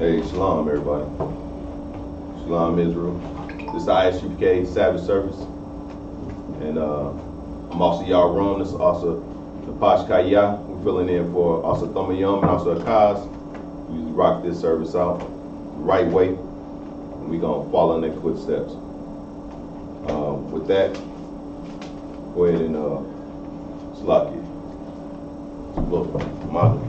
Hey, shalom, everybody. Shalom, Israel. This is the Isupk Sabbath service. And I'm also y'all room. This is also the Pashkaya. We're filling in for also Thomayam and also Akaz. We usually rock this service out the right way. And we're going to follow in their footsteps. With that, go ahead and slap you. Look, mother.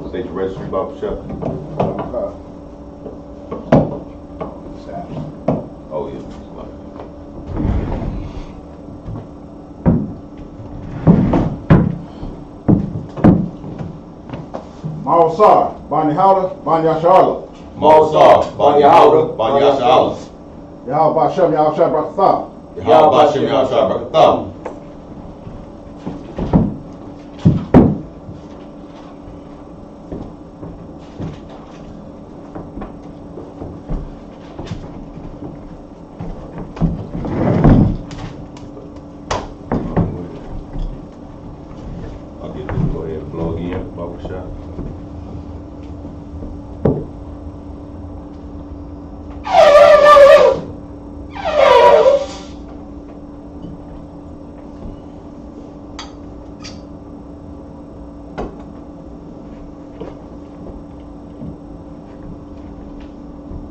State your registry, Baba Chef. Oh, yeah. Maosar, Bani Howder, Bani Yashala. Maosar, Bani Howder, Bani Yashala. Yahweh Bashem, Yahweh Shai Brakatha. Yahweh Bashem, Yahweh Shai Brakatha. I'll get this, go ahead and blow again, Baba Chef.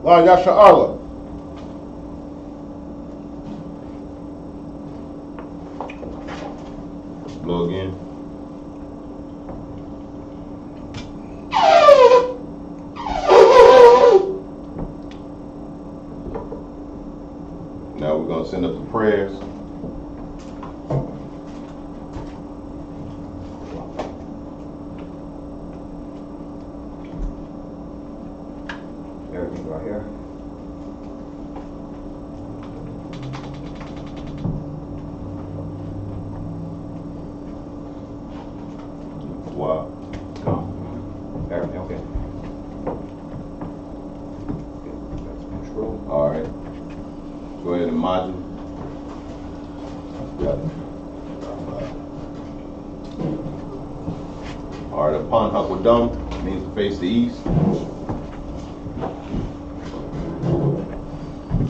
Bani Yashala. Blow again. Now we're going to send up the prayers. Everything right here. Wow. Come. Everything okay. That's control. All right. Go ahead and module. Got it. All right. Upon Hakwadam means to face the east.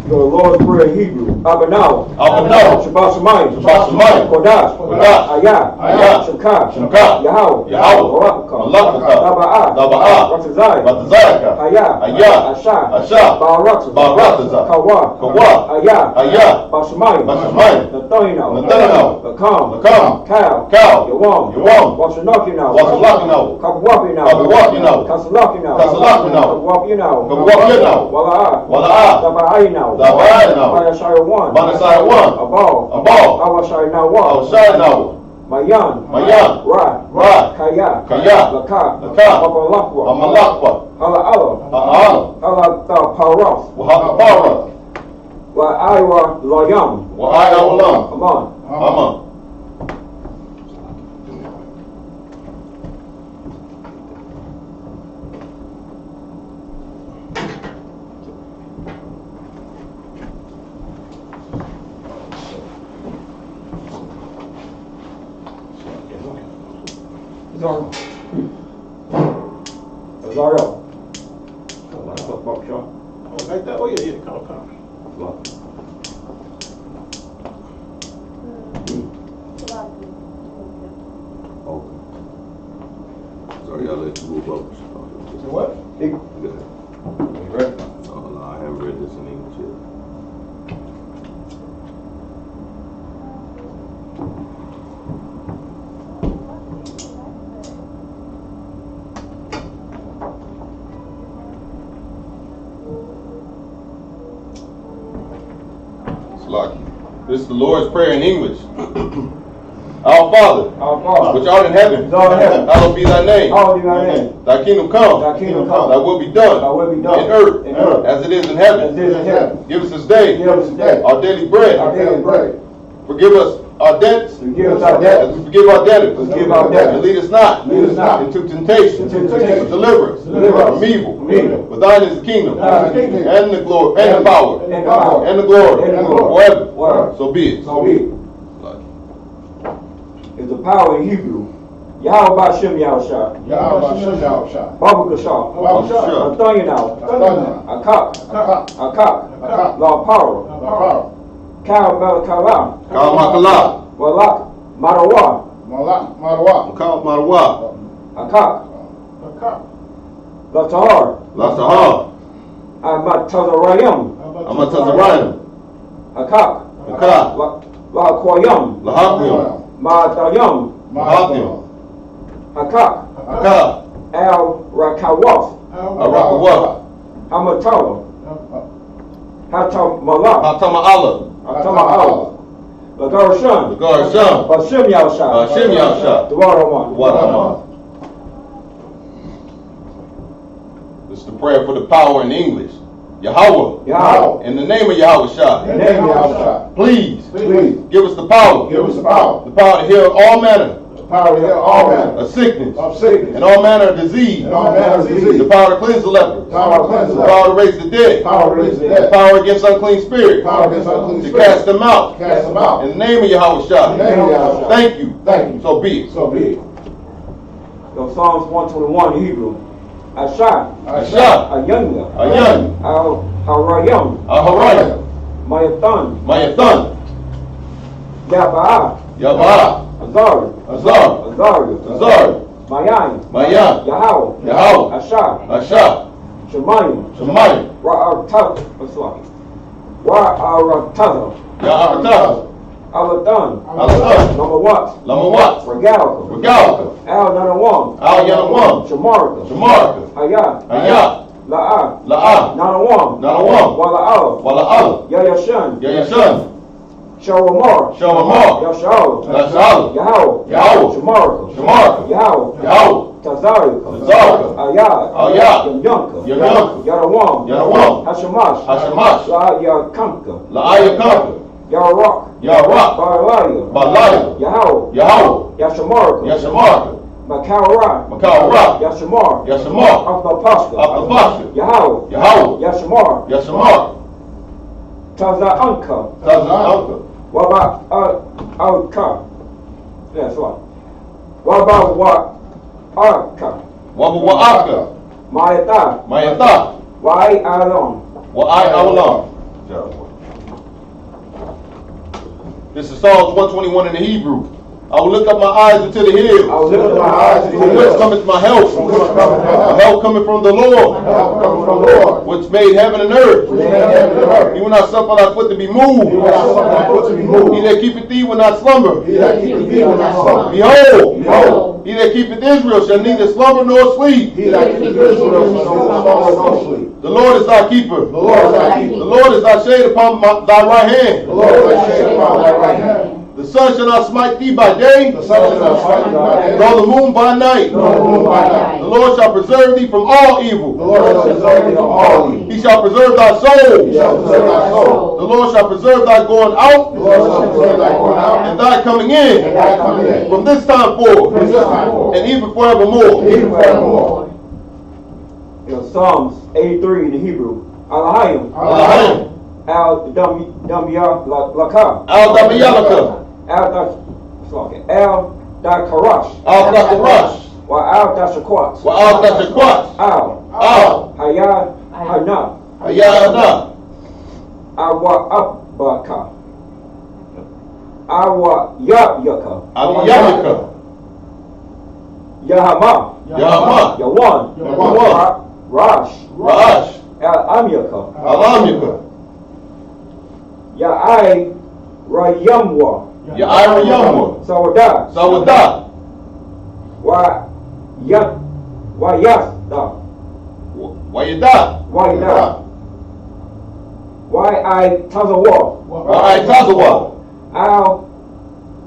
The Lord's Prayer in Hebrew. Abanawa. Abanawa. Shabbat Shemayim. Shabbat Shemayim. Kodash. Kodash. Ayah. Ayah. Shemkah. Shemkah. Yahweh. Yahweh. Barakah. Malakatah. Taba'ah. Taba'ah. Ratazai. Ratazayaka. Ayah. Ayah. Ashah. Ashah. Ba'aratazah. Ba'aratazah. Kawa. Kawa. Ayah. Ayah. Bashemayim. Bashemayim. Nathanael. Nathanael. Lakam. Lakam. Kal. Kal. Yawam. Yawam. Washanakina. Wasalakina. Kabwapina. Kabwapina. Kasalakina. Kasalakina. Kabwapina. Kabwapina. Wala'ah. Wala'ah. Taba'ayina. Taba'ayina. Banashaya 1. Banashaya 1. Abal. Abal. Awashaya Nawa. Awashaya Nawa. Mayan. Mayan. Ra. Ra. Kaya. Kaya. Laka. Laka. Amalakwa. Amalakwa. Hala Allah. Ha'ala. Hala Paras. Wahakapara. Wa Aywa Layam. Wa'ayawlam. Aman. Aman. Azario. Oh, like that? Oh, yeah, come. Okay. Sorry, I'll let you move up. What? Good. You ready? Oh, no, I haven't read this in English yet. Lucky. This is the Lord's Prayer in English. Our Father, which art in heaven, hallowed be thy name. Thy kingdom come. Thy will be done. In earth, as it is in heaven. Give us this day our daily bread. Forgive us our debts Forgive us our debts. as we forgive our debtors. Forgive our debtors. And lead us not Lead us not into temptation, into temptation. but deliver us Deliver us from evil. from evil. For thine is the kingdom, Thine is the kingdom. and the glory, and the power, And the power. and the glory, And the glory. forever. Forever. So be it. So be it. Is the power in Hebrew. Yahweh Bashem Yahushua. Yahweh Bashem Yahushua. Babu Kashah. Babu Kashah. Nathaniel. Nathaniel. Akak. Akak. Akak. Akak. La Power. Lapar. Kal Malakala. Kal Makala, Walak. Marawa. Malak. Marwa. Kal Marwa, Akak. Akak. La Tahar. La Sahar, Amatazarayam. Amatazarayim, Akak. Akak, La Koyam. Lahakwim, Matayam. Mahathim, Akak. Akak, Al Rakawaf. Arakawah, Hamatala. Hatamala. Hatama'ala, Hatamala. Lagarshan. Garsham, Bashem Yahushua. Hashem Yahshua, Dwaraman. Wadama. This is the prayer for the power in English. Yahweh, Yahweh. in the name of Yahweh In Shah, the name of Yahushua. please Please give us the power, give us the power. the power to heal all manner The power to heal all manner of sickness of sickness. and all manner of disease, And all manner of disease. the power to cleanse the lepers, Power to cleanse the the lepers. power to raise the dead, Power to raise the the dead. power against unclean spirits, Power against unclean to spirits. cast them out. Cast them out. In the name of Yahweh In Shah, the name of Yahushua. thank you. Thank you. So be it. So be it. So Psalms 121 in Hebrew. Asha. Asha, Ayanya. Ayan, Al Harayam. Aharayim, Mayathan. Mayathan, Yabaa. Yabah, Azar. Azar, Azaria. Azar, Mayan. Mayan, Yahweh. Yahweh, Asha. Asha, Shemayim. Shemayim, Ra'artat. Ra'arataza. Ya'artah, Aladan. Aladan, Lamawat. Lamawat, Regalka. Regalka, Al Nanawam. Al Yanawam, Shamarka. Shamarka, Hayat. Ayah, La'a. La'ah, Nanawam. Nanawam, Wala'al. Wala'al, Yayashan. Yayashan, Shawamar. Shamamar, Yashal. Lashal, Yahweh. Yahweh, Shamarka. Shamarka, Yahweh. Yahweh, Tazarika. Tazarika, Ayat. Ayat, Yamyanka. Yamyanka, Yarawam. Yanawam, Hashamash. Hashamash, Yakamka. La'ayakamka, Yarak. Yarak, Baralaya. Balaya, Yahweh. Yahweh, Yashamarka. Yashamarka, Makawara. Makawara, Yashamar. Yashamar, Afnapashka. Afnapashka, Yahweh. Yahweh, Yashamar. Yashamar, Tazanka. Tazanka, Waba Alka. That's right. Waba wa Arka. Wabawa'aka, Mayata. Mayatha, Wai Alon. Wa'ai Awlam. This is Psalms 121 in the Hebrew. I will lift up my eyes into the hills. I will lift up my eyes to the From whence hills. cometh my help? From which cometh my My help? help coming from the Lord, Help comes from the Lord. which made heaven and earth. Which made heaven and earth. He will not suffer thy foot to be moved. He will not suffer thy foot to be moved. He that keepeth thee will not slumber. He that keepeth thee will not slumber. Behold, Behold, he that keepeth Israel shall neither slumber nor sleep. he that keepeth Israel shall not slumber nor sleep. The Lord is thy keeper. The Lord is thy The keeper. Lord is thy shade upon thy right hand. The Lord is thy shade upon thy right hand. The sun shall not smite thee by day, The sun shall not smite thee by day, nor the moon by night. nor the moon by night. The Lord shall preserve thee from all The evil. Lord shall preserve thee from all evil. He shall preserve thy He soul. shall preserve thy soul. The Lord shall preserve thy going out The Lord shall preserve thy going out and thy coming and in thy coming in. from this time forth From this time forth. and even forevermore. Even forevermore. Psalms 83 in the Hebrew. Alahayim. Alahayim. Al Damya Laka. Al Damiyalaka. Al Dakarash. Al Dakarash. Wa Al Dashakwat. Wa Al Dashakwat. Al Al Hayad Hana. Ayana. Awa Abbaka. Awa Yabyaka. Abiyamika. Yahama. Yahama. Yawan. Yawan. Rash. Ra'ash. Al Amyaka. Alamika. Ya'ai Rayamwa. Ya'ira Yamwa. Sawada. Sawada. Wa Yat. Wa Yasda. Wayada. Wa Yada. Why I Tazawa. Wa'ai Tazawa. Al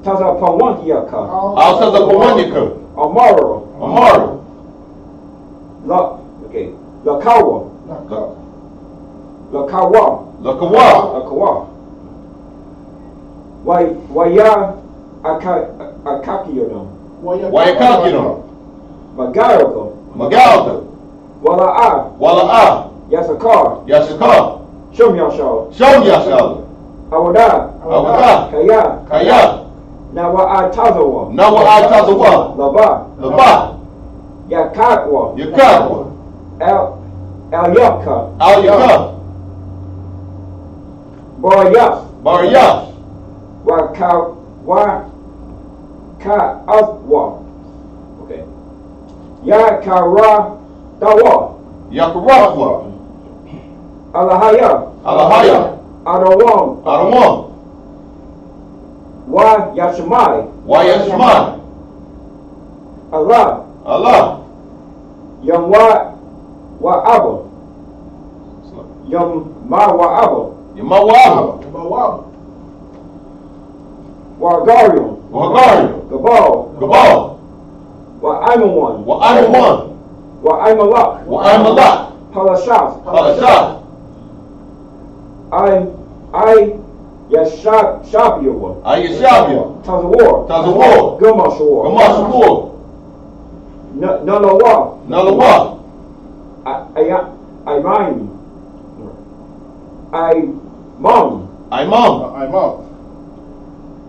Tazapawantiaka. Al Tazapawanyaka. Amara. Amara. Lakawa. Lakawa. Lakawa. Lakawa. Waya Akakiodon. Wayakakidon. Magalgo. Magalga. Wala'a. Wala'a. Yasakar. Yasakar. Shum Yashal. Shom Yashal. Awada. Awada. Kaya. Kaya. Nawa'a Tazawa. Nawa'a Tazawa. Laba. Laba. Yakatwa. Yakatwa. Al-Yakka. Al-Yakka. Barayas. Barayas. Waka'azwa. Okay. Yakara Dawa. Yakarafwa. Alahaya. Alahaya. Adawam. Adawam. Wa Yashmai. Wayashmai. Allah. Allah. Yam wa Abba. Yam ma wa Abba. Yamawaba. Wagarium. Wagarium. Gabal. Gabal. Wa Imawan. Wa'ayman. Wa Imalak. Wa'aymalak. Palashas. Palashah. I Yashabiwa. Ayashabia. Tazawar. Tazawar. Gumashawar. Gamashapur. Nalawa. Nalawa. Imam. Imam.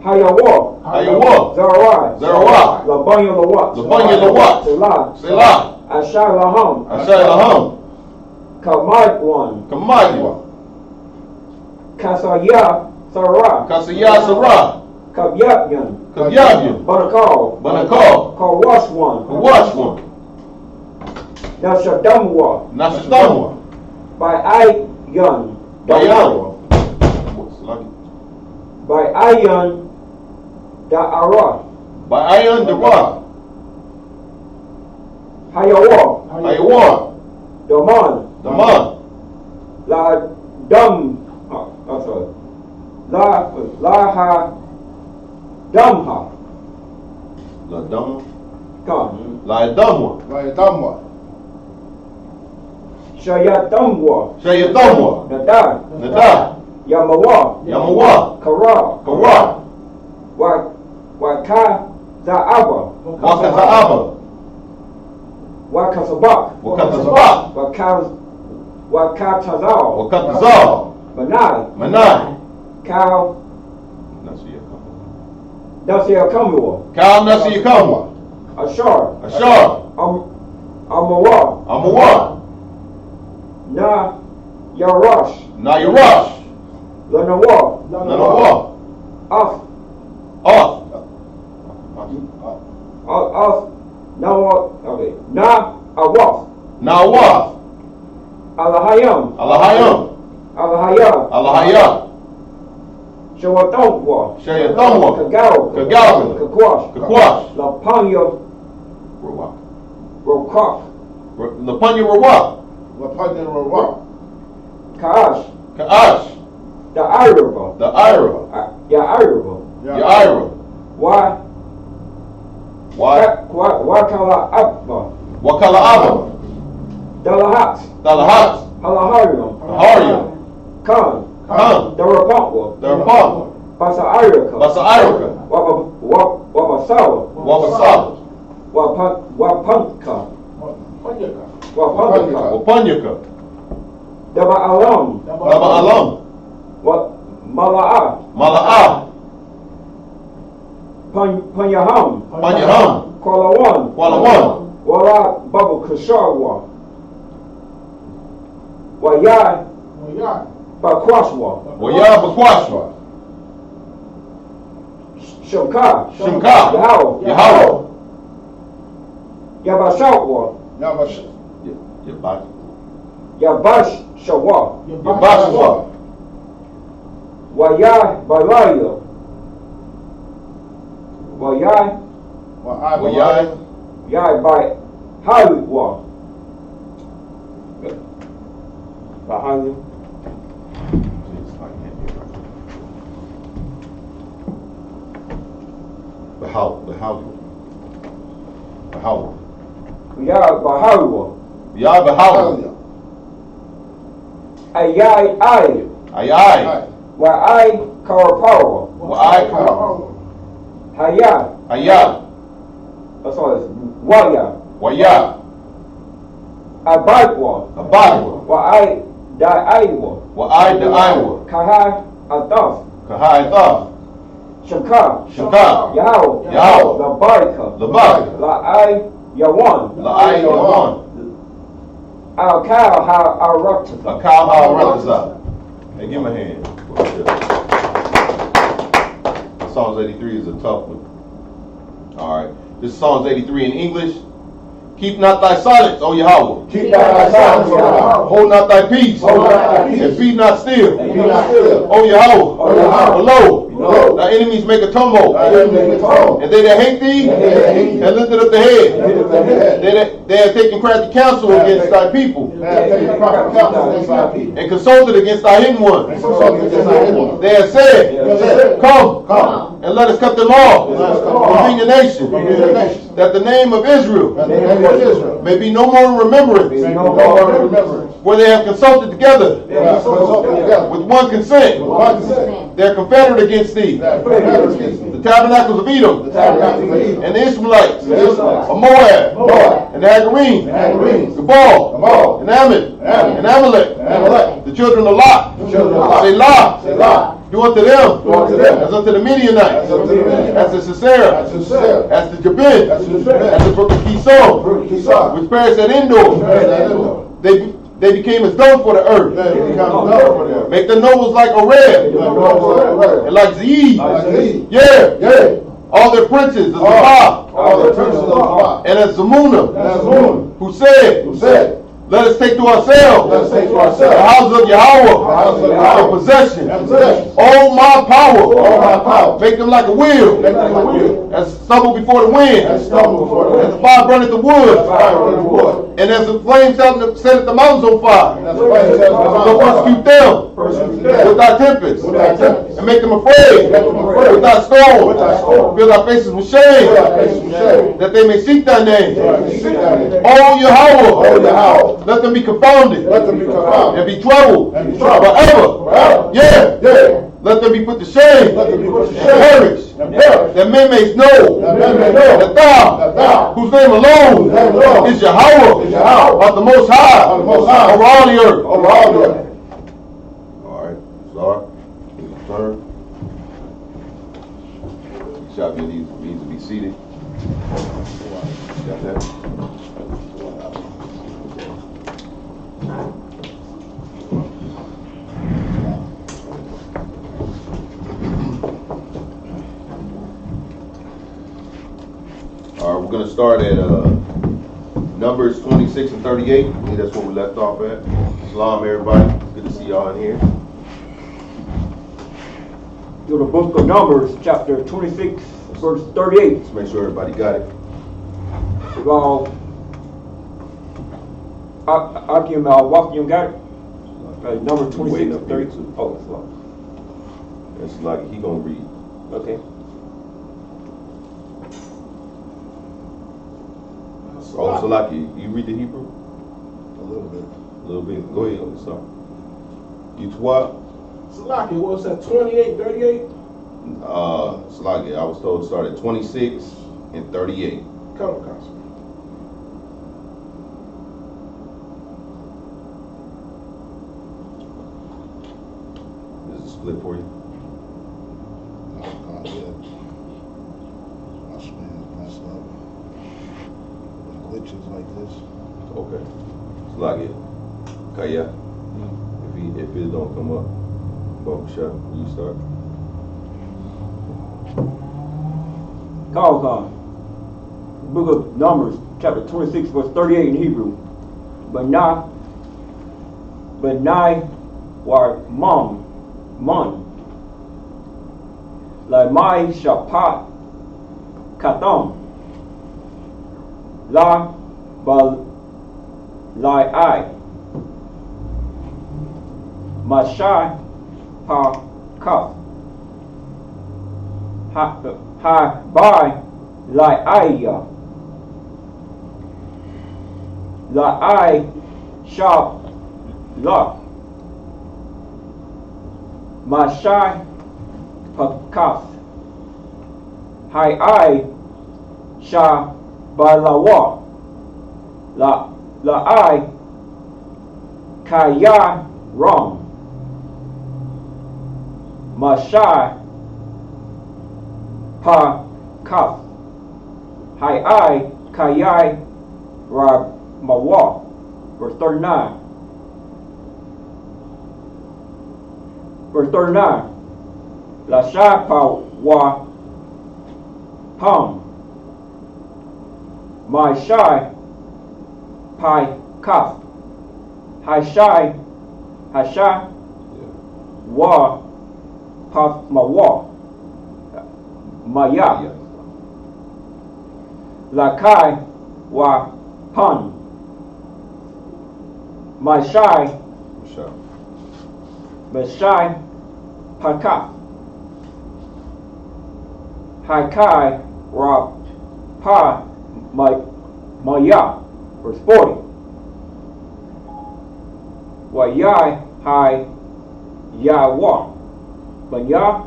Hayawa. Hayawa. Zarawai. Zarawai. Labanya Lawat. Labanya Lawat. Selah. Selah. Ashar Laham. Ashar Laham. Kamadwan. Kamadwa. Kasaya Sarah. Kasaya Sarah. Kabyapyan. Kabyabyan. Banakal. Banakal. Kawashwan. Kawashwan. Nashadamwa. Nashadamwa. By Ayan. Bayan. By Ayan Da'ara. By Ayan Dara. Hayawa. Hayawa. Daman. Daman. La Dam. Sorry. La Damha. La Dama. Come. La Damwa. Shayatamwa. Shayadamwa. Nadar. Nadar. Yamawa. Yamawa. Kara. Kara. Waka Za'aba. Wakataaba. Wakasabak. Wakatazabak. Wakatazal. Wakatazal. Manai. Manai. Kal Dasiakamua. Kal Nasiyakamwa. Ashar. Ashar. Amawa. Amawa. Na Yarash. Nayarash. Lanawa. Nanawa. Af. Off. Nawa. Okay. Na Awaf. Nawaf. Alahayam. Alahayam. Alahaya. Alahaya. Shawatamwa. Shayatamwa. Kagawa. Kagawa. Kakwash. Kakwash. Lapanya. Rawak. Rokak. Lapanya Rawak. Kaash. Kaash. The Iraba. The Ira. Iraba. Yaira. Why? Why? Wakala Abba. Wakala Abba. Dalahat. Dalahat. Halaharium. Haria. Khan. Khan. Darapakwa. Darapapa. Basa Iraka. Basa Iraka. Wabasawa. Wabasaba. Wapanka. Wapanka. Wapanyaka. Daba Alam. Daba Alam. Mala'a. Mala'a. Panyaham. Panyaham. Kwalawan. Kwalawan. Wala Babu Kasharwa. Wayai. Bakwashwa. Waya Bakwashwa. Shimka. Shimka. Yahao. Yahao. Yabashawwa. Yabash Shawa. Yabashwa. Wayai Balaya. Wayai. Wayai. Yai by Haliwa. Bahali. Yai Bahaliwa. Ya Bahawa. Ayai Ay. Ayai. Wai Karapawa. Wa'ai Kara. Haya. Haya. That's all it's Waya. Waya. Abaikwa. Abadwa. Wa'ai Da'aiwa. Wa'ai Da'aiwa. Kahai Athaf. Kahai Thaf. Shaka. Shaka. Yao. Yao. Labarika. Labarika. La'ai Yawan. La'ai Yawan. Al-Kal Ha-Araktafa. Akal Ha-Rakaza. Hey, give me a hand. Psalms 83 is a tough one. All right. This is Psalms 83 in English. Keep not thy silence, O Yahweh. Keep thy silence, O Yahweh. Hold not thy peace. Hold not thy peace. And be not still. And be not still. O Yahweh. O Yahweh. Below. Below. Thy enemies make a tumult. Thy enemies make a tumult. And they that hate thee And they that hate thee. and lifted up the head. And lift up the head. They have taken crafty counsel against thy people. They have taken proper counsel against thy people. And consulted against thy hidden And ones. consulted against thy hidden ones. They have said, They have said, Come, Come. and let us cut them off And let us cut them from off. being a nation, From being a nation. that the name of Israel That the name of Israel may be no more in remembrance, may no more in remembrance. where they have consulted together They have consulted together with one consent. with one consent. They are confederate against thee, They have confederate against thee. the tabernacles of Edom, The tabernacles of Edom. and the Ishmaelites, The Ishmaelites. of Moab, Moab. and the Hagarenes, The Hagarenes. Gebal, Gebal. and Ammon, Ammon. and Amalek, And Amalek. the children of Lot. The children of Lot. Selah. Selah. Do unto them Do unto them as unto the Midianites, as unto the Midianites. as to Sisera, As to Sisera. as to Jabin, As to Jabin. as the brook of Kishon, Kishon. which perished at Endor. Perished at Endor. They became as dung for the earth. They become known for them. Make the nobles like Oreb, and like Zeed. Like Zeed. Yeah. Yea. All their princes, as All the princes of Sabbath. and as Zamuna, And as Moon, who said, who said, Let us take to ourselves Let us take to the ourselves houses of Yahweh, the houses of Yahweh, in possession. and possession. All my power, All my power. make them like a wheel, Make them a wheel. as stubble before the wind, And stumble before the as the wind. fire burneth the wood, Fire in the wood. and as the flames set the mountains on fire. And as the flame sets the So mountains on persecute fire. them Persecute with them thy tempests, with thy tempests. and make them afraid Make them afraid with thy storm. with thy storm. Fill thy faces with Fill shame, thy faces with shame. that they may seek thy name. That they may seek thy name. O Yahweh, O Yahweh, let them be confounded let them be confounded. and be troubled And be troubled. forever. Forever. Yeah. Yea. Let them be put to shame Let them be put to and shame. perish, And perish. that men may know That men may know that thou, that thou, whose name alone whose name alone is Yahweh, is Yahweh, art the Most High, art the Most High over all the earth. over all the earth. All right, sorry. Turn. Shop needs to be seated. Got that? All right, we're going to start at Numbers 26 and 38. I think that's where we left off at. Shalom, everybody. Good to see y'all in here. To the book of Numbers, chapter 26, verse 38. Let's make sure everybody got it. Well, Akim Wakim got it? Number 26 Waiting to up here, 32. too. Oh, it's long. It's like he gonna read. Okay. Oh, so like you read the Hebrew? A little bit. A little bit. Go ahead. Sorry. You twat? Salaki, what was that, 28, 38? Sluggy. I was told to start at 26 and 38. Come on, Council. This is a split for you. My screen is messed up. With glitches like this. Okay. Sluggy. Kaya. If it don't come up, Bubba Shop, you start. Call book of Numbers, chapter 26, verse 38 in Hebrew. Benai war man, Lamai shapat katam, la bal lai Mashai pa kaf ha by la aya la I shop la Mashai pa kaf Hai ai sha ba la wa. La ai kaya rom. Ma shai pa kaf. Hai ai kayai ra mawa. Verse 39. Verse 39. La shai pa wa pam. My shai pi kaf. Hai shai wa pa mawa. Maya. La kai wa pun. My shai Mashai Pakaf. Hakai Ra Pa Maya. Verse 40. Wayai Hai Yawa. Banya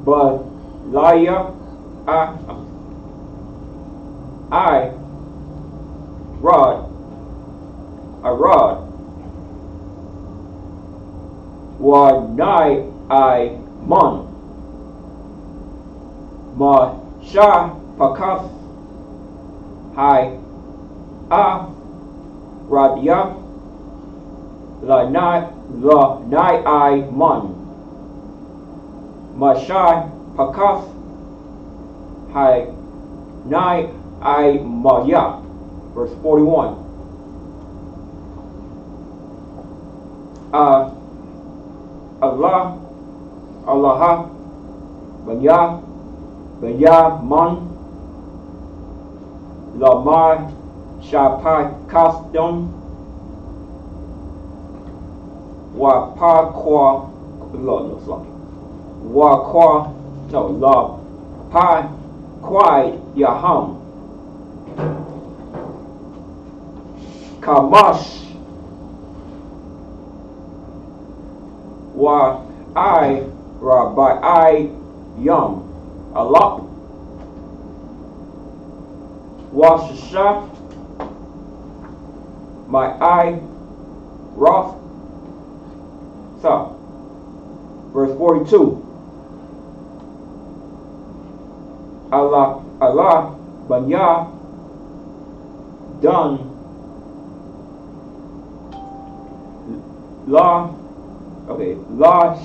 Balaya I Rod Arad Wanai I Mon Ma Sha Pakaf Hai A Radia La Nai I Mon Ma Shai Pakaf Hai Nai I Maya. Verse 41. Allah Banya Man Lamai Shapai Custom Wapakwa Wakwa no La Pai Kwai Yaham Kamash Wa I Rabbi I Yum Alap Washasha My I Roth Sa. Verse 42. Allah Banya Done La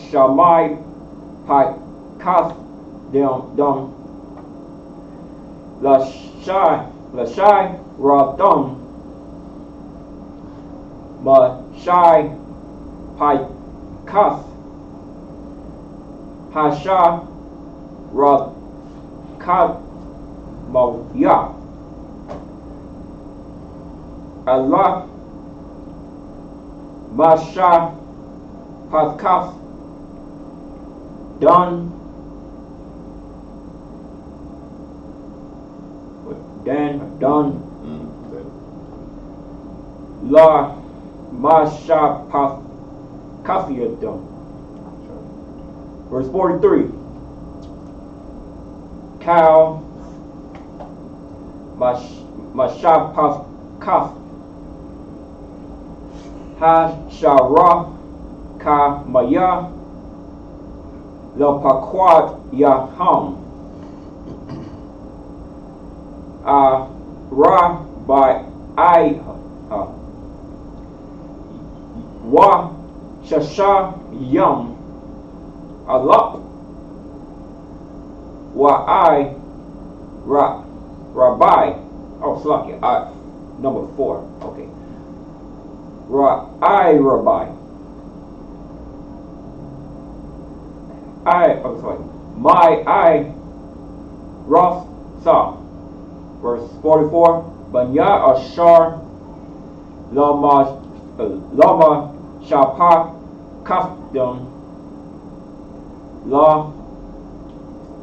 Shamai Pai Kath Dum La Shai Ra Dum Ma Shai Pai Kath Hasha Ra Kad Mawya Allah Masha Patkaf Done La Masha Patkafia done. Verse 43. Cow Masha Patkaf Hashara Ka Maya La Pakwat Yaham Ra by I Wa Shasha Yum Alap Wa I Rabbi. Oh, Slacky. Number 4. Okay. Rabbi. My I Roth Sa. Verse 44. Banya Ashar Lama Shapa Kafdum La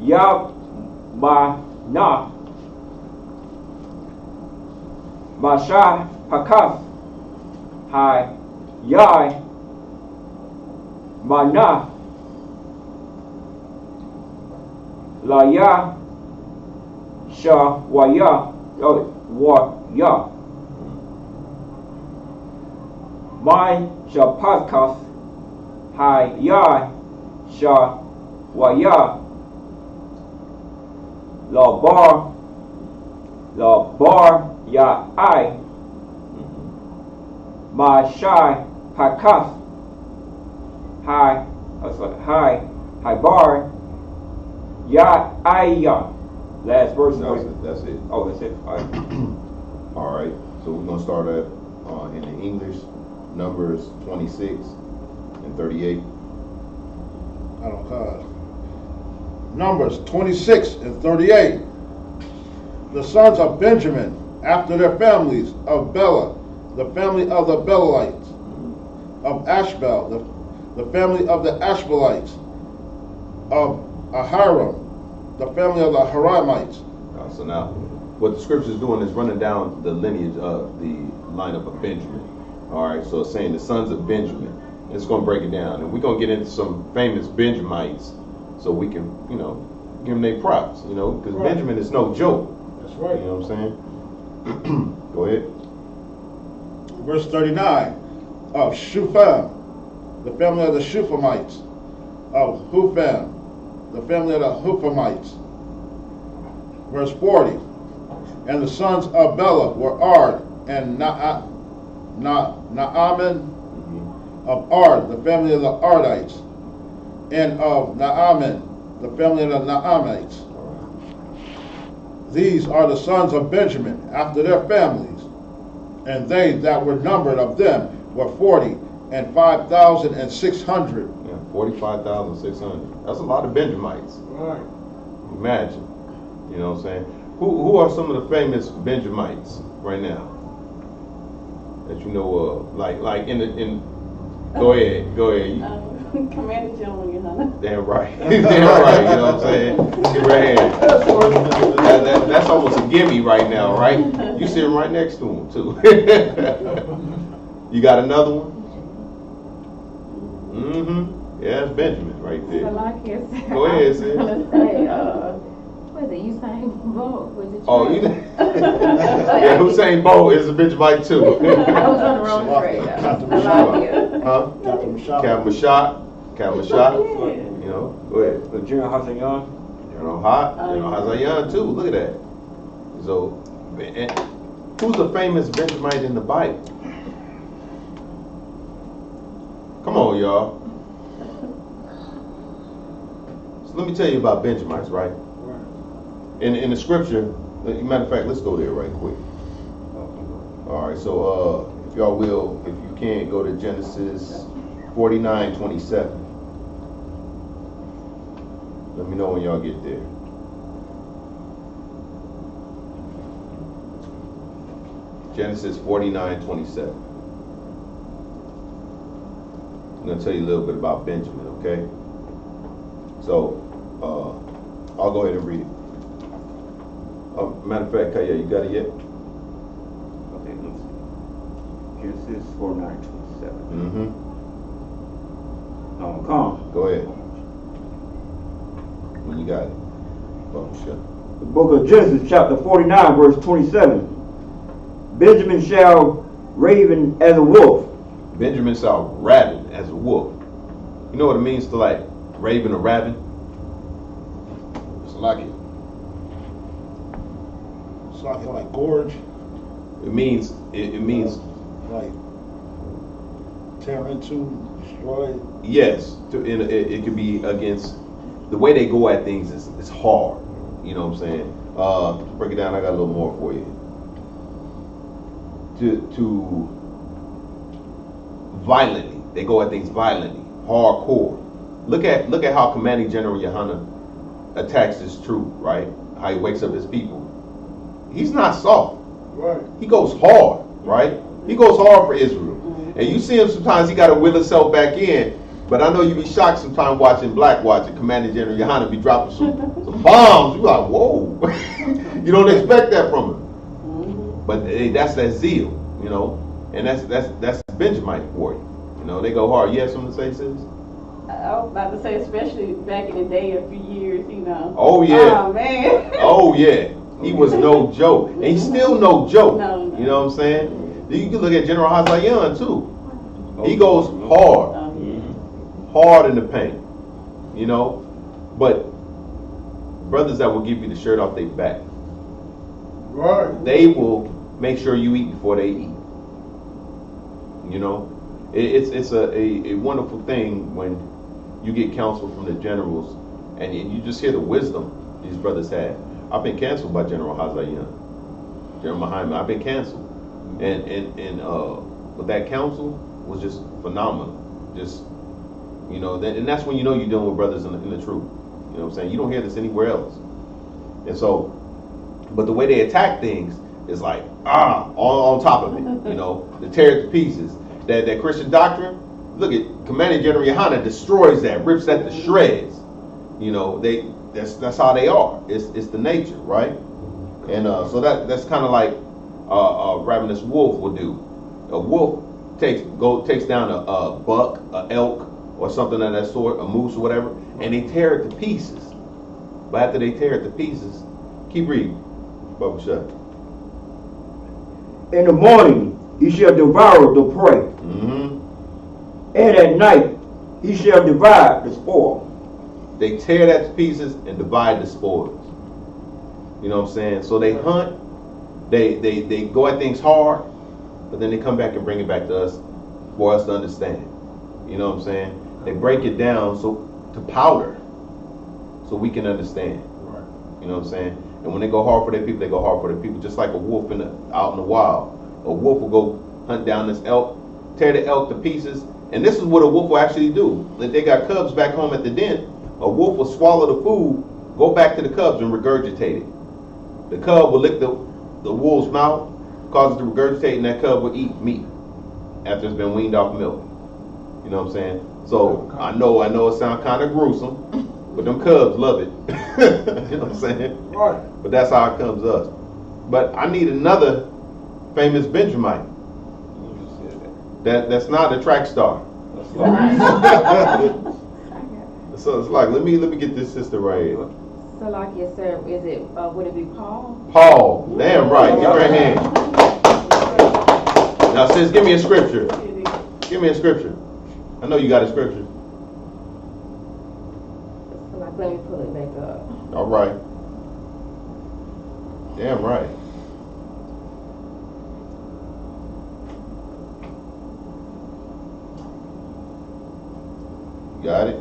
Yabmana Masha Pakaf Hai Yai Mana Laya, Shawaya, Waya. My Shapaskas, Hayai, Shawaya, Labar, Yai, my Shai, Pakas, Hi bar, Ya Aya. Last verse. That's it. Oh, that's it. All right. All right. So we're gonna start at in the English, Numbers 26 and 38. I don't cause. Numbers 26 and 38. The sons of Benjamin, after their families, of Bela, the family of the Belalites, of Ashbel, the family of the Ashbelites, of Ahiram, the family of the Haramites. So now, what the scripture is doing is running down the lineage of the lineup of Benjamin. All right, so it's saying the sons of Benjamin. It's going to break it down, and we're going to get into some famous Benjamites, so we can, give them their props, because right. Benjamin is no joke. That's right. You know what I'm saying? Go ahead. Verse 39, of Shufam, the family of the Shufamites, of Hufam, the family of the Hufamites. Verse 40, and the sons of Bela were Ard and Naaman of Ard, the family of the Ardites, and of Naaman, the family of the Naamites. These are the sons of Benjamin after their families, and they that were numbered of them were 45,600. Yeah, 45,600. That's a lot of Benjamites. Right. Imagine. You know what I'm saying? Who are some of the famous Benjamites right now that you know of? Like in go ahead. Commander General Yohana. Damn right. Damn right, you know what I'm saying? Get right here. That's almost a gimme right now, right? You sitting right next to him too. You got another one? Mm-hmm. Yeah, it's Benjamin right there. Go ahead, sis. What is it? Usain Bolt? Was it? Oh, you yeah, Usain Bolt is a Benjamite too. I was on the wrong track. Captain Mashak. Go ahead. General Hazayan. General Hazayan too. Look at that. So, and who's a famous Benjamite in the Bible? Come on, y'all. So let me tell you about Benjamites, right? In the scripture, matter of fact, let's go there right quick. All right, so if y'all will, if you can, go to Genesis 49:27. Let me know when y'all get there. Genesis 49:27. I'm going to tell you a little bit about Benjamin, okay? So, I'll go ahead and read it. Matter of fact, Kaya, you got it yet? Okay, let's see. Genesis 49:27. Mm-hmm. Come. Go ahead. When you got it. Oh, shit. The book of Genesis, chapter 49, verse 27. Benjamin shall raven as a wolf. Benjamin shall raven as a wolf. You know what it means to raven or raven? It's like it. It's like gorge. It means like tear into, destroy. Yes. It could be against the way they go at things is hard. You know what I'm saying? Break it down. I got a little more for you. To violently, they go at things violently, hardcore. Look at how Commanding General Yohana attacks his troop, right? How he wakes up his people. He's not soft. Right. He goes hard, right? He goes hard for Israel. And you see him sometimes he got to will himself back in. But I know you be shocked sometimes watching Black Watch and Commanding General Yohana be dropping some bombs. You like, whoa. You don't expect that from him. But that's that zeal, and that's Benjamite for you. They go hard. You have something to say, sis? I was about to say, especially back in the day, a few years, you know. Oh yeah. Oh man. Oh yeah. He was no joke, and he's still no joke. No. You know what I'm saying? You can look at General Hazayan too. He goes hard, hard in the paint. You know, but brothers that will give you the shirt off their back, Right. they will make sure you eat before they eat. You know, it's a wonderful thing when you get counsel from the generals, and you just hear the wisdom these brothers have. I've been canceled by General Hazayan, General Muhammad. I've been canceled, and but that counsel was just phenomenal. Just, you know, and that's when you know you're dealing with brothers in the truth. You know what I'm saying? You don't hear this anywhere else. And so, but the way they attack things is like, on top of it, you know, to tear it to pieces. That Christian doctrine, look at Commanding General Yohana destroys that, rips that to shreds. You know, that's how they are. It's the nature, right? And so that's kind of like a ravenous wolf will do. A wolf takes down a buck, a elk, or something of that sort, a moose or whatever, and they tear it to pieces. But after they tear it to pieces, keep reading. Bubba shut. In the morning he shall devour the prey, Mm-hmm. and at night he shall divide the spoil. They tear that to pieces and divide the spoils. You know what I'm saying? So they hunt, they go at things hard, but then they come back and bring it back to us for us to understand. You know what I'm saying? They break it down to powder so we can understand. Right. You know what I'm saying? And when they go hard for their people, they go hard for their people. Just like a wolf out in the wild. A wolf will go hunt down this elk, tear the elk to pieces. And this is what a wolf will actually do. If they got cubs back home at the den, a wolf will swallow the food, go back to the cubs and regurgitate it. The cub will lick the wolf's mouth, cause it to regurgitate, and that cub will eat meat after it's been weaned off milk. You know what I'm saying? So I know it sounds kind of gruesome, but them cubs love it. You know what I'm saying? Right. But that's how it comes to us. But I need another famous Benjamite. That's not a track star. So it's like, let me get this sister right here. So like yes, sir, is it would it be Paul? Paul, damn right. Give her a hand. Now, sis, give me a scripture. Give me a scripture. I know you got a scripture. So like let me pull it back up. All right. Damn right. You got it?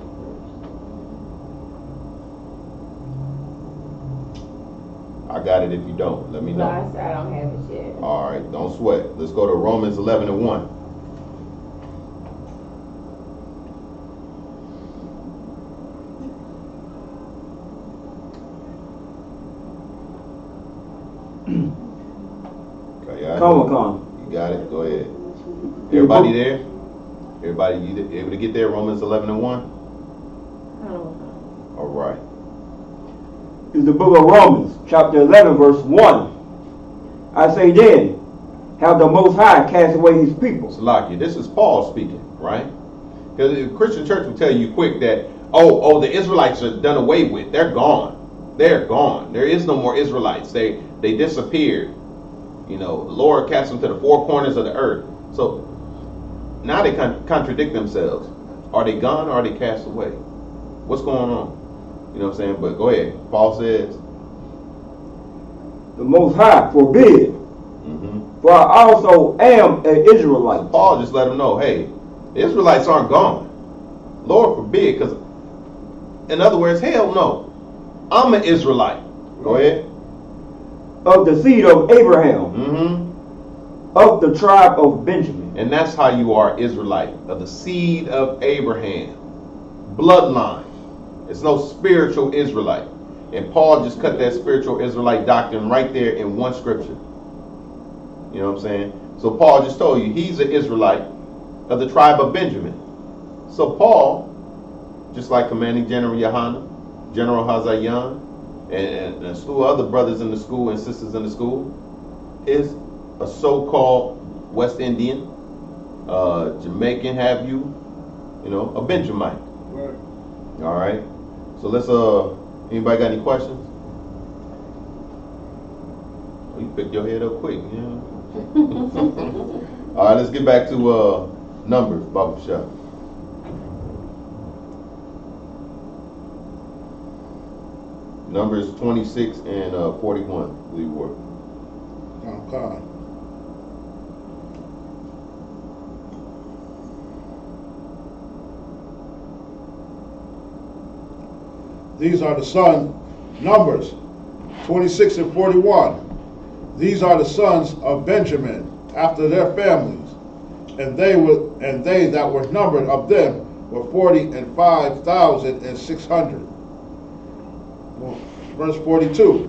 I got it if you don't. Let me No, know. I don't have it yet. All right, don't sweat. Let's go to Romans 11 and 1. Okay, you got it? Go ahead. Everybody there? Everybody, you able to get there? Romans 11 and 1? All right. Is the book of Romans, chapter 11, verse 1. I say then, have the Most High cast away his people? Salakia, this is Paul speaking, right? Because the Christian church will tell you quick that, oh, the Israelites are done away with. They're gone. They're gone. There is no more Israelites. They disappeared. You know, the Lord cast them to the four corners of the earth. So now they contradict themselves. Are they gone or are they cast away? What's going on? You know what I'm saying? But go ahead. Paul says, the Most High forbid, for I also am an Israelite. Paul just let them know, hey, the Israelites aren't gone. Lord forbid, because in other words, hell no. I'm an Israelite. Go ahead. Of the seed of Abraham, of the tribe of Benjamin. And that's how you are Israelite, of the seed of Abraham. Bloodline. It's no spiritual Israelite. And Paul just cut that spiritual Israelite doctrine right there in one scripture. You know what I'm saying? So Paul just told you he's an Israelite of the tribe of Benjamin. So Paul, just like Commanding General Yohana, General Hazayan, and a slew of other brothers in the school and sisters in the school, is a so-called West Indian, Jamaican, have you, a Benjamite. Right. All right. So let's anybody got any questions? Oh, you picked your head up quick, you know. All right, let's get back to Numbers, Baba Shah. Numbers 26 and 41, I believe were. Okay. These are the sons, Numbers 26 and 41. These are the sons of Benjamin after their families, and they that were numbered of them were 45,600. Verse 42.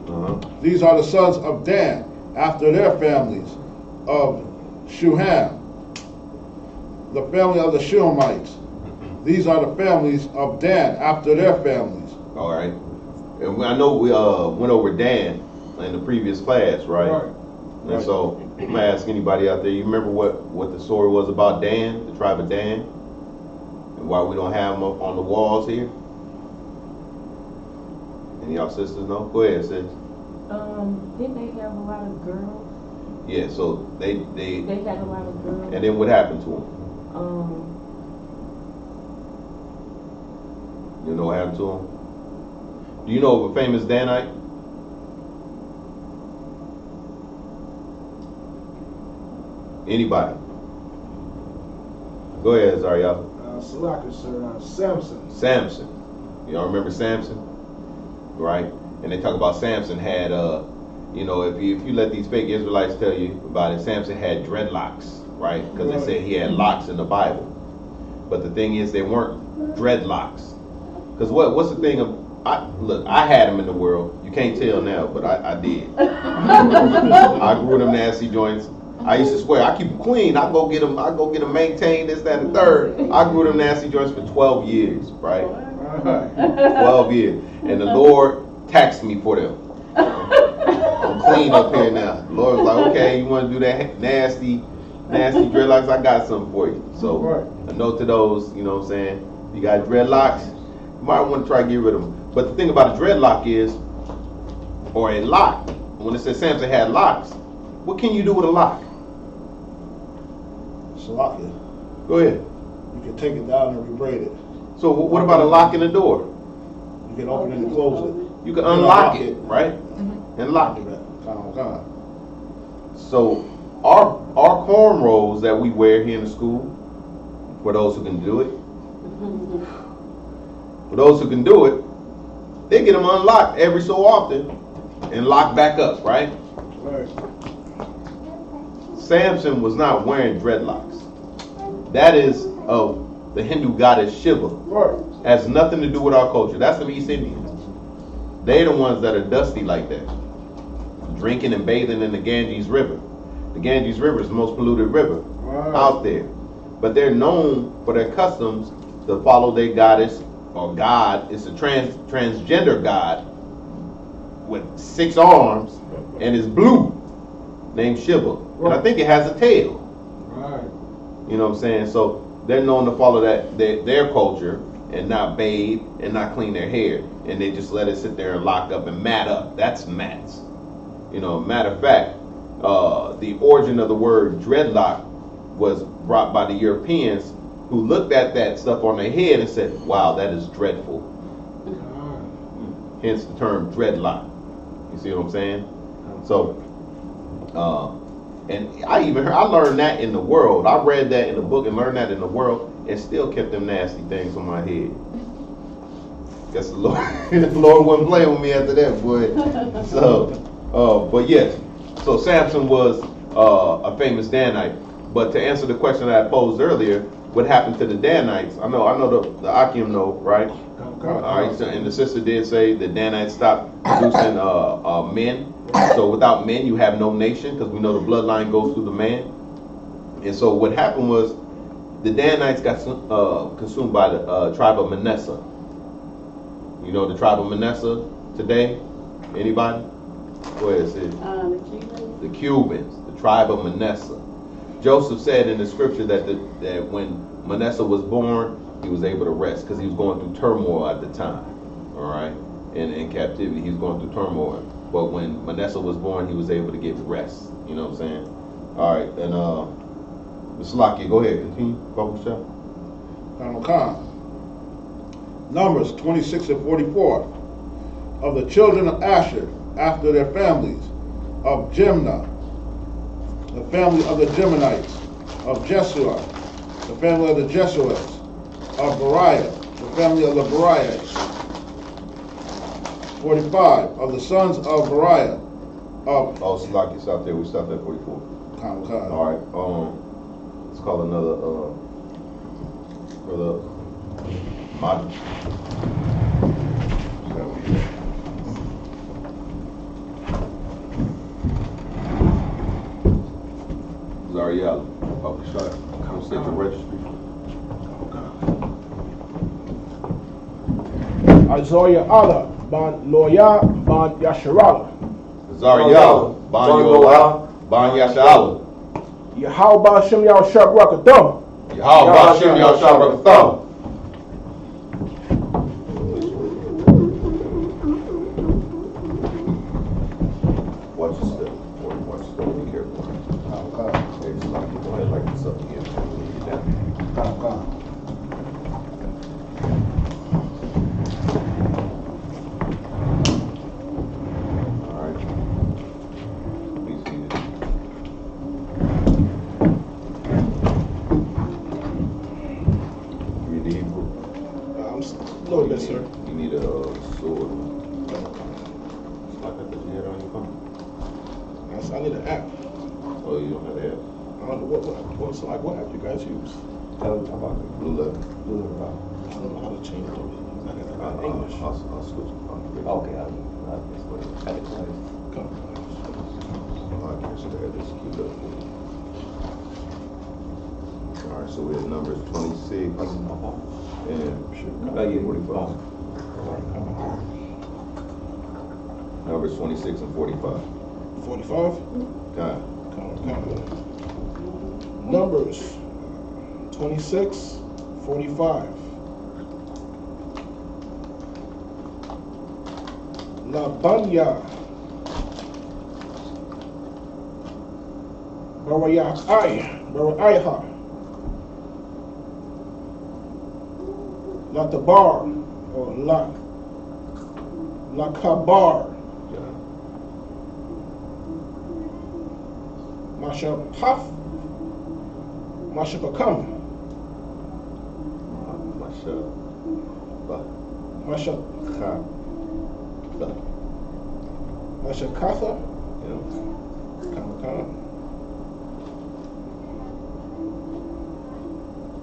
These are the sons of Dan after their families, of Shuham, the family of the Shuhamites. These are the families of Dan after their families. All right. And I know we went over Dan in the previous class, right? And so I'm gonna ask anybody out there, you remember what the story was about Dan, the tribe of Dan, and why we don't have them up on the walls here? Any of y'all sisters know? Go ahead, sis. Didn't they have a lot of girls? Yeah, so they had a lot of girls. and then what happened to them? You know what happened to them? Do you know of a famous Danite? Anybody? Go ahead, Zariah. Salaka, sir. Samson. Samson. Y'all remember Samson? Right? And they talk about Samson had, you know, if you let these fake Israelites tell you about it, Samson had dreadlocks, right? Because they said he had locks in the Bible. But the thing is, they weren't dreadlocks. Because what's the thing of, I had them in the world. You can't tell now, but I did. I grew them nasty joints. I used to swear, I keep them clean. I go get them maintained, this, that, and the third. I grew them nasty joints for 12 years, right? 12 years. And the Lord taxed me for them. I'm clean up here now. The Lord was like, okay, you want to do that nasty dreadlocks? I got something for you. So a note to those, you know what I'm saying? You got dreadlocks, you might want to try to get rid of them. But the thing about a dreadlock is, or a lock, when it says Samson had locks, what can you do with a lock? Salaka. Go ahead. You can take it down and rebraid it. So what about a lock in the door? You can open it and close it. You can unlock it, right? And lock it. So our cornrows that we wear here in the school, for those who can do it, they get them unlocked every so often and locked back up, right? Samson was not wearing dreadlocks. That is of the Hindu goddess Shiva. Has nothing to do with our culture. That's the East Indians. They're the ones that are dusty like that, drinking and bathing in the Ganges River. The Ganges River is the most polluted river out there. But they're known for their customs to follow their goddess or god. It's a transgender god with 6 arms and is blue, named Shiva. And I think it has a tail. You know what I'm saying? So they're known to follow their culture and not bathe and not clean their hair. And they just let it sit there and lock up and mat up. That's mats. You know, matter of fact, the origin of the word dreadlock was brought by the Europeans who looked at that stuff on their head and said, wow, that is dreadful. Hence the term dreadlock. You see what I'm saying? So, and I learned that in the world. I read that in the book and learned that in the world and still kept them nasty things on my head. Guess the Lord wasn't playing with me after that, boy. So, but yes, so Samson was a famous Danite. But to answer the question that I posed earlier, what happened to the Danites? I know the Akim know, right? All right, so, and the sister did say the Danites stopped producing men. So without men, you have no nation, because we know the bloodline goes through the man. And so what happened was the Danites got consumed by the tribe of Manasseh. You know the tribe of Manasseh today? Anybody? Go ahead, sis. The Cubans, the tribe of Manasseh. Joseph said in the scripture that when Manasseh was born, he was able to rest because he was going through turmoil at the time. All right, in captivity, he was going through turmoil. But when Manasseh was born, he was able to get rest. You know what I'm saying? All right, and Mr. Lockie, go ahead, continue. Focus chapter. Numbers 26 and 44. Of the children of Asher, after their families, of Jimnah, the family of the Jeminites, of Jeshua, the family of the Jeshuites, of Beriah, the family of the Beriahites. 45. Of the sons of Beriah, of... Oh, Lockie, stop there. We stopped at 44. All right, let's call another, brother Madi. Zariel, public shot. Come set your registry. Isaiah Allah, Ban Loya, Ban Yasharala. Zariel, Ban Yola, Ban Yashala. Yahweh Shem Yahshua Rakadam. Yahweh Shem Yahshua Rakatham. Watch your step. Watch your step. Be careful. Hey, just like, go ahead, like this up again. Get down. All right. Please see it. Read the Hebrew. A little bit, sir. You need a sword. Like that you had on your phone. I need an app. Oh, you don't have the app. I don't know what app you guys use. Blue letter. I don't know how to change it. I got English. I'll switch. Okay, I'll switch. At the place. Come. I can't say that. Just keep it up. All right, so we're at Numbers 26 and 45. Numbers 26 and 45. 45? God. Come. Numbers 26, 45. Labanya Barayaiha Latabar or Lakabar Mashapaf Mashapakam Mashakatha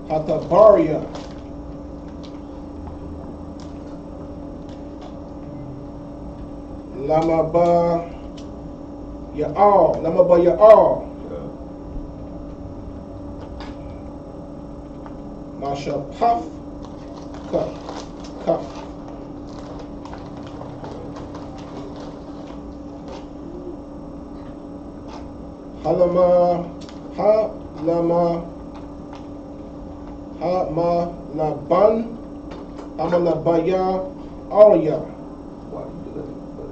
Hatabaria Lamaba Ya'al Mashapaf Kaf Halama Laban Amalabaya Arya. Why do you do that? But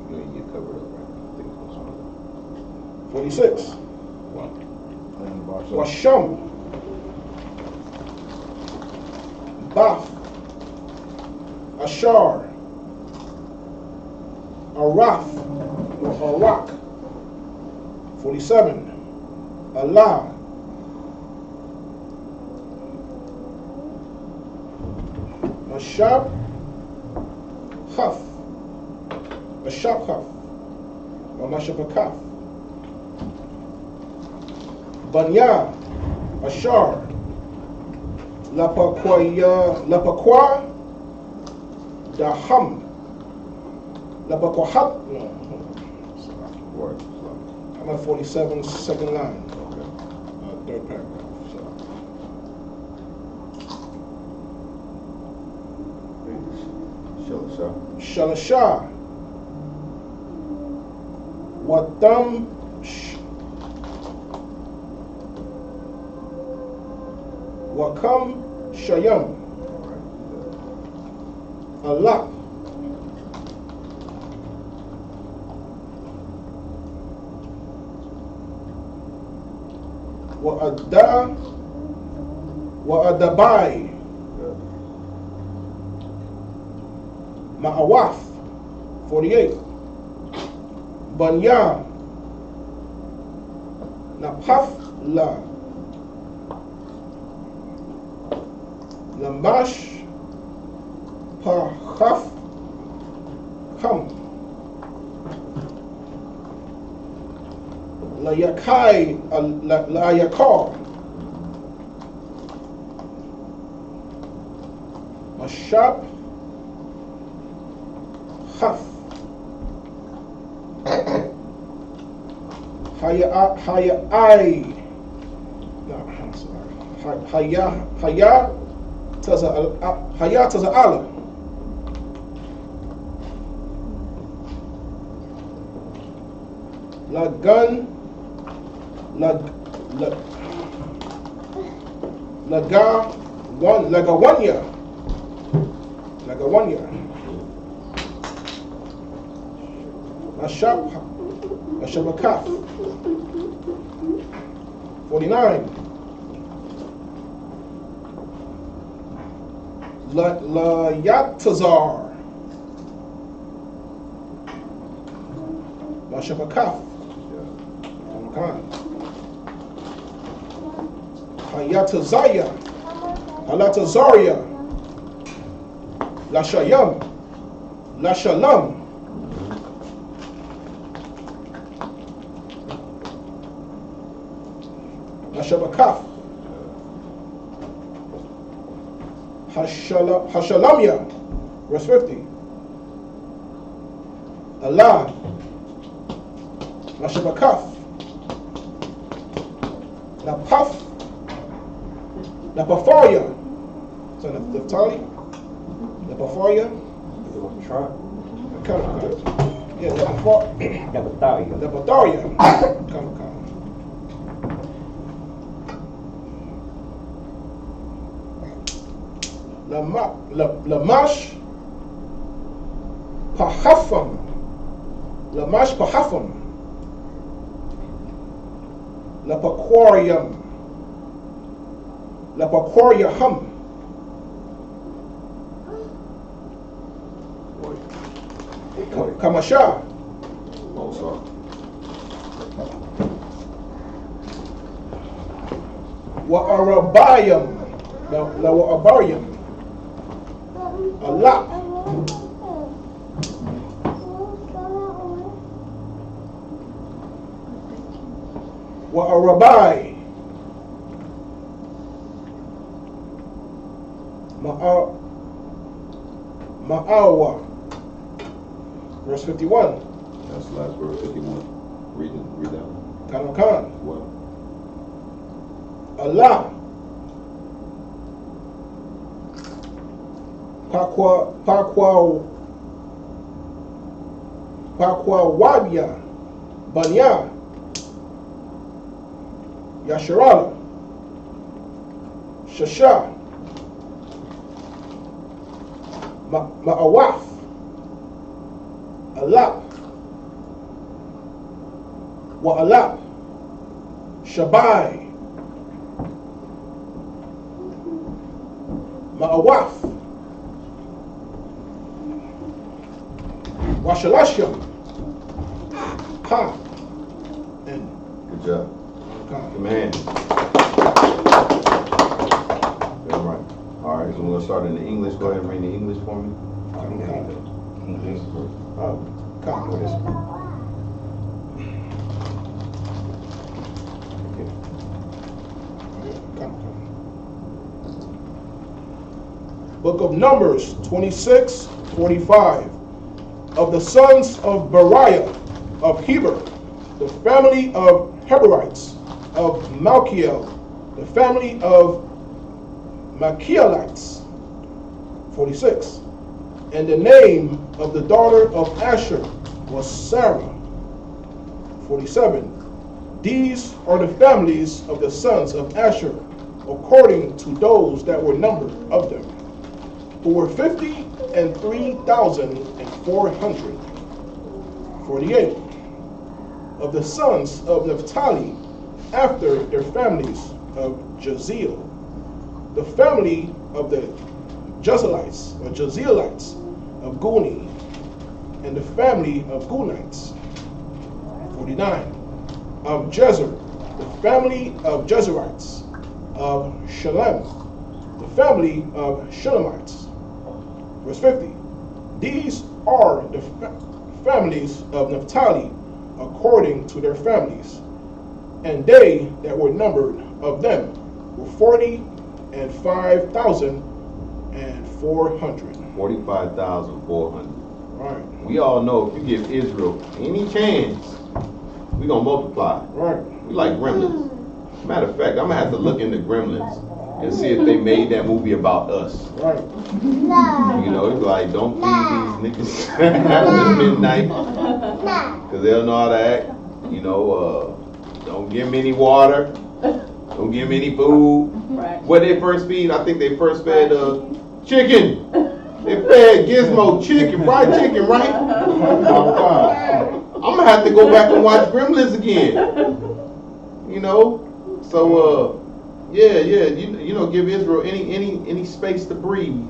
you ain't get covered up, right? Things gonna 46. Washam Baf Ashar Araf or Arak. 47. Allah Mashab Khaf or Mashapakaf Banya Ashar Lapakwa Daham Lapakwahat. Word. I'm at 47, second line, third paragraph. Shalashah. Watam Wakam Shayam. Alap. Wa'adabai. Ma'awaf. 48. Banya. Napafla. Lamash. Pahaf. Kam. Layakai. Layakar. Mashab. Haf. Hayai. No, I'm sorry. Hayat as a Allah. Lagan. Laga. One year. Like a 1 year. Ashabakaf. 49. La Yatazar. Ashabakaf. Hayatazaya. Halatazaria. La Shayam, La Shalam, La Shabakaf, Hashalamya, verse 50. Allah, La Shabakaf, La Paf, La Pafaria, son of Naphtali. Before you? Come. Yeah, the Batharia. Come. Lamash Pahafam. Lamash Pahafam. Lapaquarium. Lapaquariahum. Kamasha. Oh, sorry. Wa'arabayam. La wa'abayam. Alap. Wa'arabai. Ma'awa. Verse 51. That's the last verse, 51. Read that one. Kanakan. What? Allah. Pakwa Wabia. Banya. Yasharala. Shasha. Ma'awaf. Alap. Wa'alap. Shabai. Ma'awaf. Washalasham. Ha. And Good job. Good man. All right. All right, so we're going to start in the English. Go ahead and read the English for me. English first. come. Book of Numbers 26:45. Of the sons of Beriah of Heber, the family of Heberites, of Malchiel, the family of Malchielites. 46. And the name of the daughter of Asher was Sarah. 47. These are the families of the sons of Asher, according to those that were numbered of them, who were 53,400. 48. Of the sons of Naphtali, after their families of Jaziel, the family of the Jezreelites of Guni, and the family of Gunites. 49. Of Jezer, the family of Jezerites, of Shalem, the family of Shalemites. Verse 50. These are the families of Naphtali according to their families, and they that were numbered of them were 45,400. 45,400. Right. We all know if you give Israel any chance, we gonna multiply. Right. We like Gremlins. Matter of fact, I'm gonna have to look into Gremlins and see if they made that movie about us. Right. You know, it's like, don't feed these niggas after midnight, because they'll know how to act. You know, don't give them any water, don't give them any food. Right. What they first feed, I think they first fed chicken. They fed Gizmo chicken, fried chicken, right? I'm gonna have to go back and watch Gremlins again. You know, so you know, give Israel any space to breathe.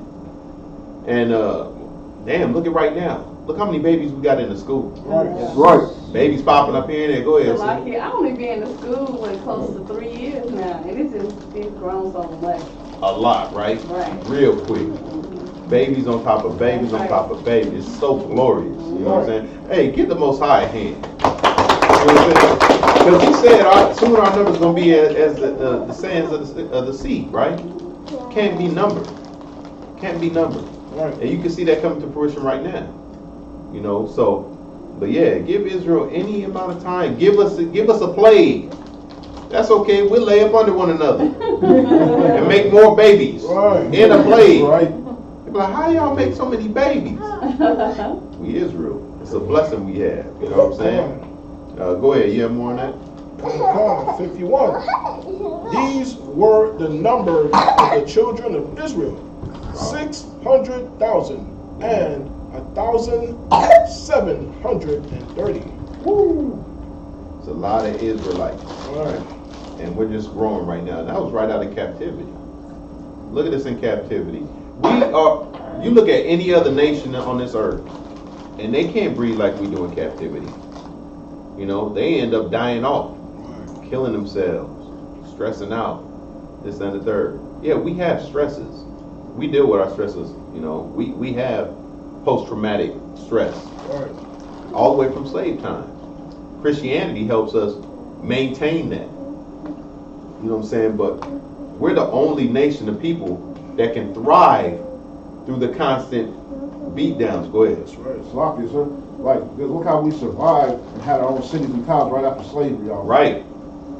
And damn, look at right now. Look how many babies we got in the school. Right. Babies popping up here and there. Go ahead. So like Sid. I only been in school for close to 3 years now, and it's grown so much. A lot, right? Right. Real quick. Babies on top of babies on top of babies. It's so glorious. You know what I'm saying? Hey, give the Most High a hand. You know what I'm saying? Because he said soon our number's going to be as the sands of the sea, right? Can't be numbered. Can't be numbered. Right. And you can see that coming to fruition right now. You know, so, but yeah, give Israel any amount of time. Give us a plague. That's okay. We'll lay up under one another and make more babies in a plague. Right. They'll be like, how y'all make so many babies? We Israel. It's a blessing we have. You know what I'm saying? Go ahead. You have more on that? 51. These were the number of the children of Israel, 600,000 and 1,730. Woo! It's a lot of Israelites. All right. And we're just growing right now. That was right out of captivity. Look at us in captivity. You look at any other nation on this earth, and they can't breathe like we do in captivity. You know, they end up dying off, killing themselves, stressing out, this and the third. Yeah, we have stresses. We deal with our stresses. You know, we have post-traumatic stress, all the way from slave time. Christianity helps us maintain that. You know what I'm saying? But we're the only nation of people that can thrive through the constant beatdowns. Go ahead. That's right. Sloppy, sir. Like, look how we survived and had our own cities and towns right after slavery, y'all. Right.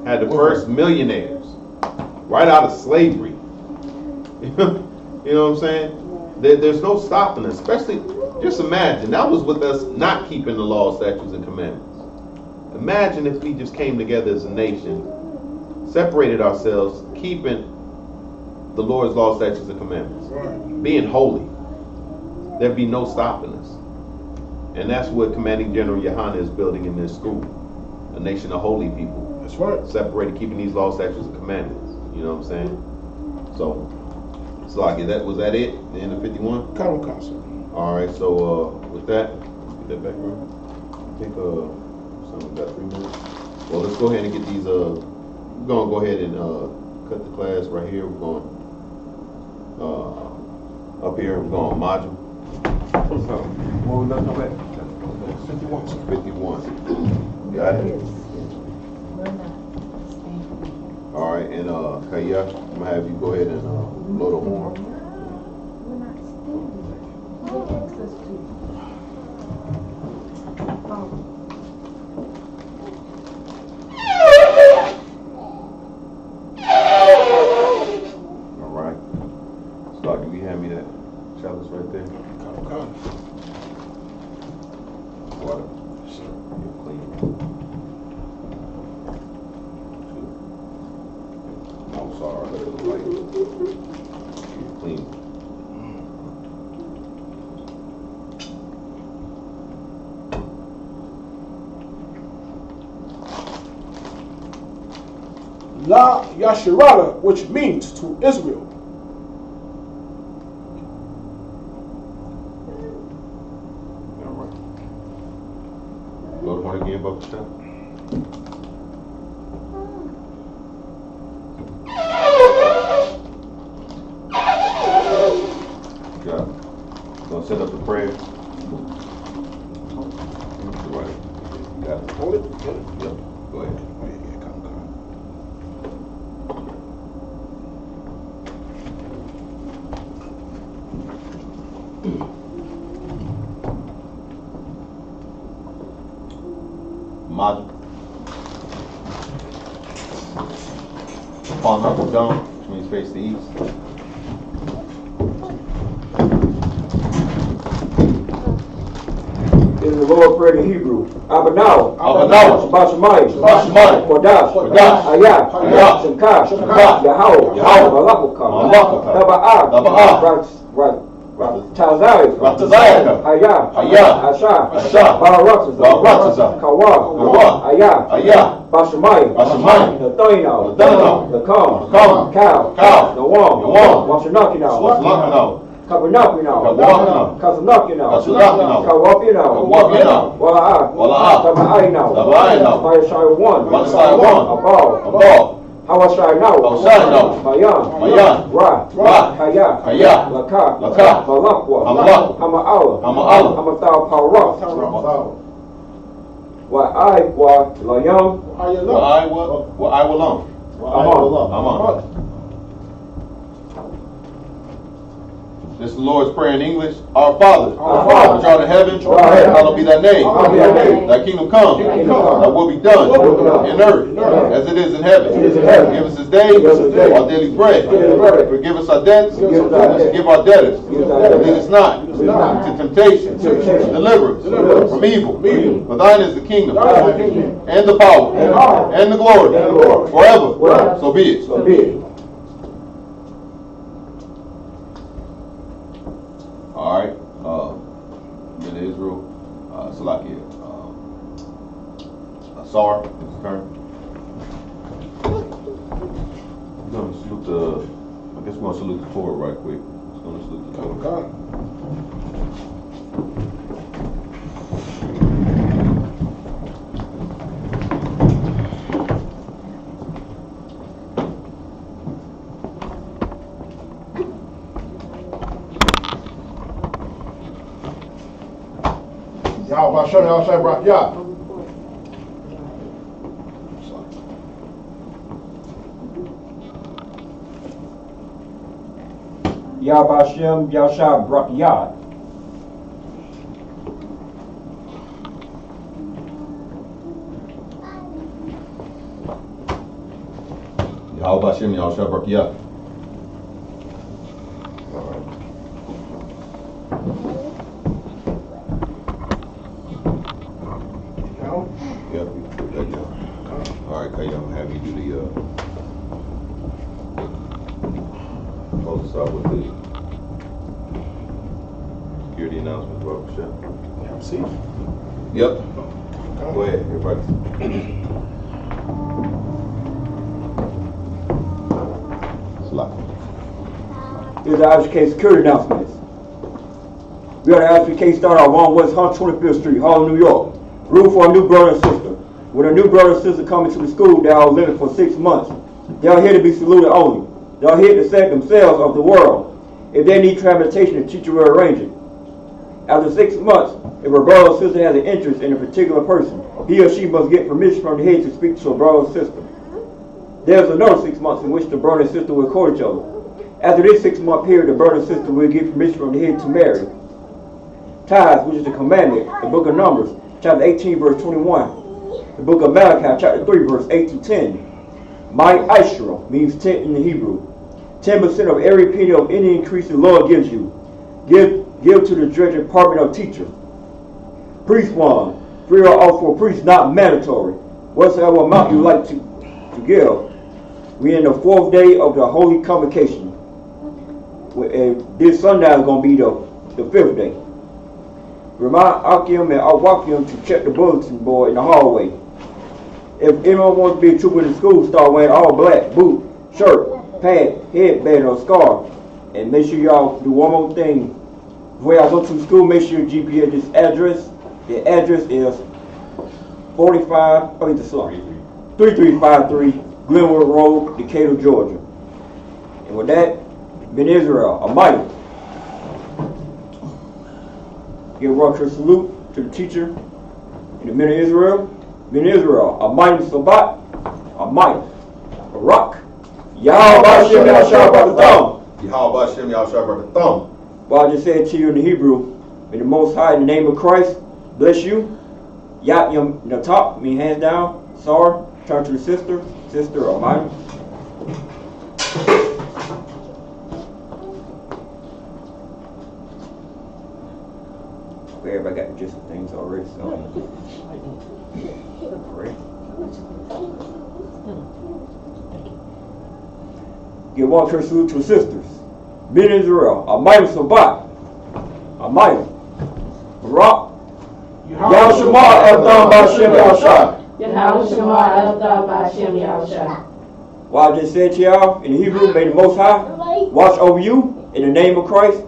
Had the first millionaires right out of slavery. You know what I'm saying? There's no stopping us. Especially, just imagine, that was with us not keeping the laws, statutes, and commandments. Imagine if we just came together as a nation, separated ourselves, keeping the Lord's laws, statutes, and commandments, being holy. There'd be no stopping us. And that's what Commanding General Yohana is building in this school. A nation of holy people. That's right. Separated, keeping these laws, statutes, and commandments. You know what I'm saying? So like, was that it? The end of 51? Common concept. All right, so with that, get that back, bro. I think someone got 3 minutes. Well, let's go ahead and get these. We're gonna go ahead and cut the class right here. We're going up here. We're going module. So, what we left on at? 51. 51. Got it. All right, and Kaya, I'm gonna have you go ahead and blow the horn. All right. So, can you hand me that chalice right there? Common. Water. You're clean. Mouse. sorry. Clean. La Yashirada, which means to Israel. Go to one again, Buck Shot. Got it. Gonna set up the prayer. Right. Got it. Hold it. Get it. Yep. Go ahead. Oh, yeah, come. Mother. Palm up and down, which means face the east. This is the Lord prayer in Hebrew. Abanaw. Abanaw. Bashamayim. Bashamayim. Kodash. Kodash. Ayah. Ayah. Shemkah. Shemkah. Yahweh. Yahweh. Malakukah. Malakukah. Taba'ah. Taba'ah. Tazayah. Ratazayah. Ayah. Ayah. Asha. Asha. Barakatazah. Barakatazah. Kawa. Kawa. Ayah. Ayah. Bashamayim. Bashamayim. Nathanael. Nathanael. Nakam. Nakam. Cow. Cow. Nawam. Nawam. Washanakinaw. Waslakanaw. Kabanakinau. Kabanakinau. Kasanakinau. Kasanakinau. Kawapinau. Kawapinau. Wala'ah. Wala'ah. Tabainau. Tabainau. Mayashai 1. Mayashai 1. Abal. Abal. Hawashai now. Hawashai now. Mayan. Mayan. Ra. Ra. Kaya. Kaya. Laka. Laka. Malakwa. Malakwa. Hama'ala. Hama'ala. Hamathal Parah. Wa'ai wa layam. Wa I will on. Aman. This is the Lord's Prayer in English. Our Father, which art in heaven, hallowed be thy name. Thy kingdom come, thy will be done in earth as it is in heaven. Give us this day our daily bread. Forgive us our debts, as we give our debtors. And lead us not into temptation. Deliver us from evil. For thine is the kingdom, and the power, and the glory, forever. So be it. All right, in Israel, Salakia, Asar, his turn. We're going to salute I guess we're going to salute the Torah right quick. We're going to salute the Torah. Y'all, Bashem, y'all say, bro, yeah. Yabashem Yasha Brakiyah. Yahweh Hashem, Yahweh Shabrakiyah. Yep, there you go. All right, Kayam, have you do the close us out with the security announcement, Robert Shep. Yeah, see? Yep. Go ahead, everybody. Here's the ISUK security announcements. We are the ISUK start our 1 West 125th Street, Harlem, New York. Room for a new brother and sister. When a new brother and sister come into the school, they are living for 6 months. They are here to be saluted only. They are here to set themselves of the world. If they need transportation, the teacher will arrange it. After 6 months, if a brother or sister has an interest in a particular person, he or she must get permission from the head to speak to a brother or sister. There is another 6 months in which the brother and sister will court each other. After this 6 month period, the brother and sister will get permission from the head to marry. Tithes, which is the commandment, the book of Numbers, chapter 18, verse 21. The book of Malachi, chapter 3, verse 8 to 10. My Ishra means 10 in the Hebrew. 10% of every penny of any increase the Lord gives you. Give to the direct department of teacher. Priest one, free or off for priest, not mandatory. Whatsoever amount you like to give. We in the 4th day of the Holy Convocation. This sundown is going to be the 5th day. Remind Akim and Awakim to check the bulletin board in the hallway. If anyone wants to be a trooper in the school, start wearing all black, boot, shirt, pad, headband, or scarf. And make sure y'all do one more thing. Before y'all go to school, make sure your GPS this address. The address is 3353 Glenwood Road, Decatur, Georgia. And with that, Ben Israel, a mighty. Give a rocket salute to the teacher and the men of Israel. Ben Israel, a mighty Sabbath, a mighty, a rock. Yahweh Bashem Yahshua Baratham. Yahweh Bashem Yahshua Baratham. Well, I just said to you in the Hebrew, may the Most High, in the name of Christ, bless you. Yat Yam in the top, mean hands down. Sar, turn to the sister. Sister, Almighty. Okay, everybody got the gist of things already, so. Great. Give one church salute to the sisters. Ben Israel, Almighty Sabbath, Almighty, Barak, Yahshua Eldam Bashem Yahshua. Yahweh Shema Eldam Bashem Yahshua. Well, I just said to y'all in Hebrew, may the Most High watch over you in the name of Christ.